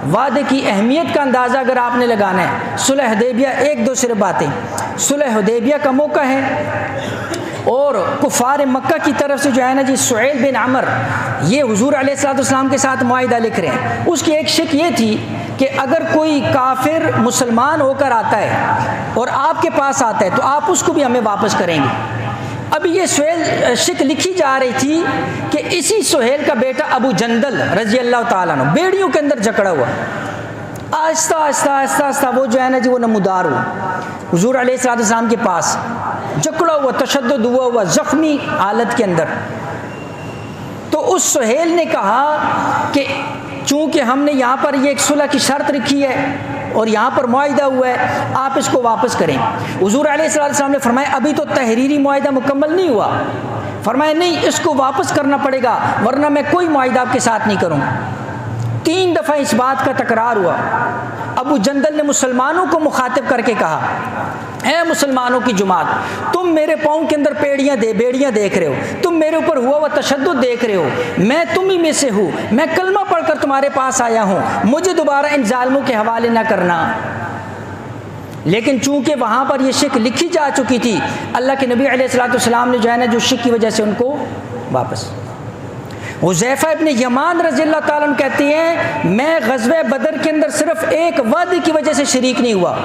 وعدے کی اہمیت کا اندازہ اگر آپ نے لگانا ہے، صلح حدیبیہ، ایک دو صرف باتیں، صلح حدیبیہ کا موقع ہے اور کفار مکہ کی طرف سے جو ہے نا جی سہیل بن عمر یہ حضور علیہ الصلوۃ والسلام کے ساتھ معاہدہ لکھ رہے ہیں۔ اس کی ایک شک یہ تھی کہ اگر کوئی کافر مسلمان ہو کر آتا ہے اور آپ کے پاس آتا ہے تو آپ اس کو بھی ہمیں واپس کریں گے۔ اب یہ سہیل شک لکھی جا رہی تھی کہ اسی سہیل کا بیٹا ابو جندل رضی اللہ تعالیٰ عنہ بیڑیوں کے اندر جکڑا ہوا، آہستہ آہستہ آہستہ آہستہ وہ جو ہے نا جی وہ نمودار ہوا حضور علیہ الصلوۃ والسلام کے پاس، جکڑا ہوا، تشدد ہوا زخمی حالت کے اندر۔ تو اس سہیل نے کہا کہ چونکہ ہم نے یہاں پر یہ ایک صلح کی شرط رکھی ہے اور یہاں پر معاہدہ ہوا ہے، آپ اس کو واپس کریں۔ حضور علیہ الصلوۃ والسلام نے فرمایا ابھی تو تحریری معاہدہ مکمل نہیں ہوا، فرمایا نہیں اس کو واپس کرنا پڑے گا ورنہ میں کوئی معاہدہ آپ کے ساتھ نہیں کروں۔ 3 دفعہ اس بات کا تکرار ہوا۔ ابو جندل نے مسلمانوں کو مخاطب کر کے کہا، اے مسلمانوں کی جماعت، تم میرے پاؤں کے اندر بیڑیاں دیکھ رہے ہو، تم میرے اوپر ہوا وہ تشدد دیکھ رہے ہو، میں تم ہی میں سے ہوں، میں کلمہ پڑھ کر تمہارے پاس آیا ہوں، مجھے دوبارہ ان ظالموں کے حوالے نہ کرنا۔ لیکن چونکہ وہاں پر یہ شک لکھی جا چکی تھی، اللہ کے نبی علیہ الصلوۃ والسلام نے جو ہے نا جو شک کی وجہ سے ان کو واپس۔ حذیفہ ابن یمان رضی اللہ تعالیٰ عنہ کہتے ہیں میں غزوہ بدر کے اندر صرف ایک وعدے کی وجہ سے شریک نہیں ہوا،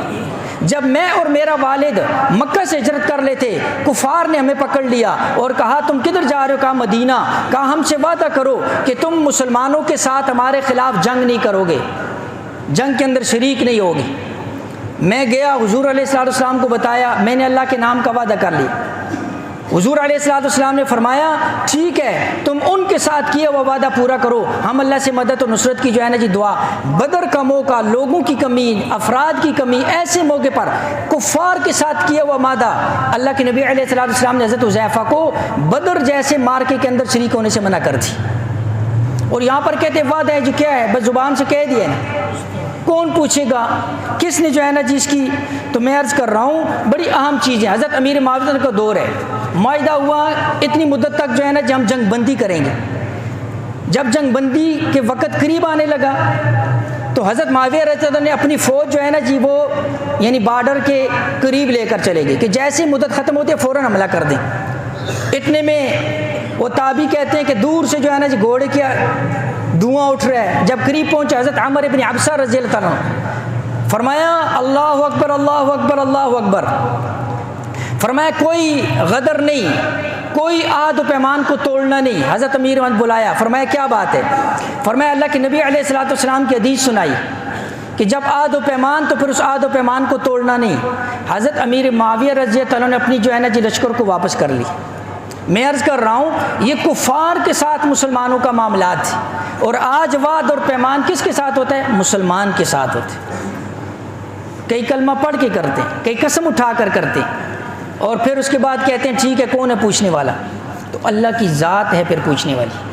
جب میں اور میرا والد مکہ سے ہجرت کر لے تھے، کفار نے ہمیں پکڑ لیا اور کہا تم کدھر جا رہے ہو؟ کہا مدینہ۔ کہا ہم سے وعدہ کرو کہ تم مسلمانوں کے ساتھ ہمارے خلاف جنگ نہیں کرو گے، جنگ کے اندر شریک نہیں ہوگی۔ میں گیا حضور علیہ الصلوۃ والسلام کو بتایا، میں نے اللہ کے نام کا وعدہ کر لیا۔ حضور علیہ الصلوۃ والسلام نے فرمایا ٹھیک ہے تم ان کے ساتھ کیا وہ وعدہ پورا کرو، ہم اللہ سے مدد و نصرت کی جو ہے نا جی دعا۔ بدر کا موقع، لوگوں کی کمی، افراد کی کمی، ایسے موقع پر کفار کے ساتھ کیا ہوا وعدہ، اللہ کے نبی علیہ الصلوۃ والسلام نے حضرت حذیفہ کو بدر جیسے مارکے کے اندر شریک ہونے سے منع کر دی۔ اور یہاں پر کہتے وعدہ ہے جو کیا ہے، بس زبان سے کہہ دیا نا، کون پوچھے گا کس نے جو ہے نا جی اس کی۔ تو میں عرض کر رہا ہوں بڑی اہم چیز ہے، حضرت امیر معاویہ کا دور ہے، معاہدہ ہوا اتنی مدت تک جو ہے نا جی ہم جنگ بندی کریں گے۔ جب جنگ بندی کے وقت قریب آنے لگا تو حضرت معاویہ رضی اللہ عنہ نے اپنی فوج جو ہے نا جی وہ یعنی بارڈر کے قریب لے کر چلے گئے کہ جیسے مدت ختم ہوتی ہے فوراً حملہ کر دیں۔ اتنے میں وہ تابعی کہتے ہیں کہ دور سے جو ہے نا جی گھوڑے کیا دھواں اٹھ رہا ہے، جب قریب پہنچا حضرت عمر بن عبسہ رضی اللہ عنہ فرمایا اللہ اکبر اللہ اکبر اللہ اکبر، فرمایا کوئی غدر نہیں، کوئی عہد و پیمان کو توڑنا نہیں۔ حضرت امیر نے بلایا، فرمایا کیا بات ہے؟ فرمایا اللہ کے نبی علیہ الصلوۃ والسلام کی حدیث سنائی کہ جب عہد و پیمان تو پھر اس عہد و پیمان کو توڑنا نہیں۔ حضرت امیر معاویہ رضی اللہ عنہ نے اپنی جو ہے نا جی لشکر کو واپس کر لی۔ میں عرض کر رہا ہوں یہ کفار کے ساتھ مسلمانوں کا معاملات تھے، اور آج وعد اور پیمان کس کے ساتھ ہوتا ہے؟ مسلمان کے ساتھ ہوتے ہیں۔ کئی کلمہ پڑھ کے کرتے ہیں، کئی قسم اٹھا کر کرتے ہیں، اور پھر اس کے بعد کہتے ہیں ٹھیک ہے کون ہے پوچھنے والا؟ تو اللہ کی ذات ہے پھر پوچھنے والی۔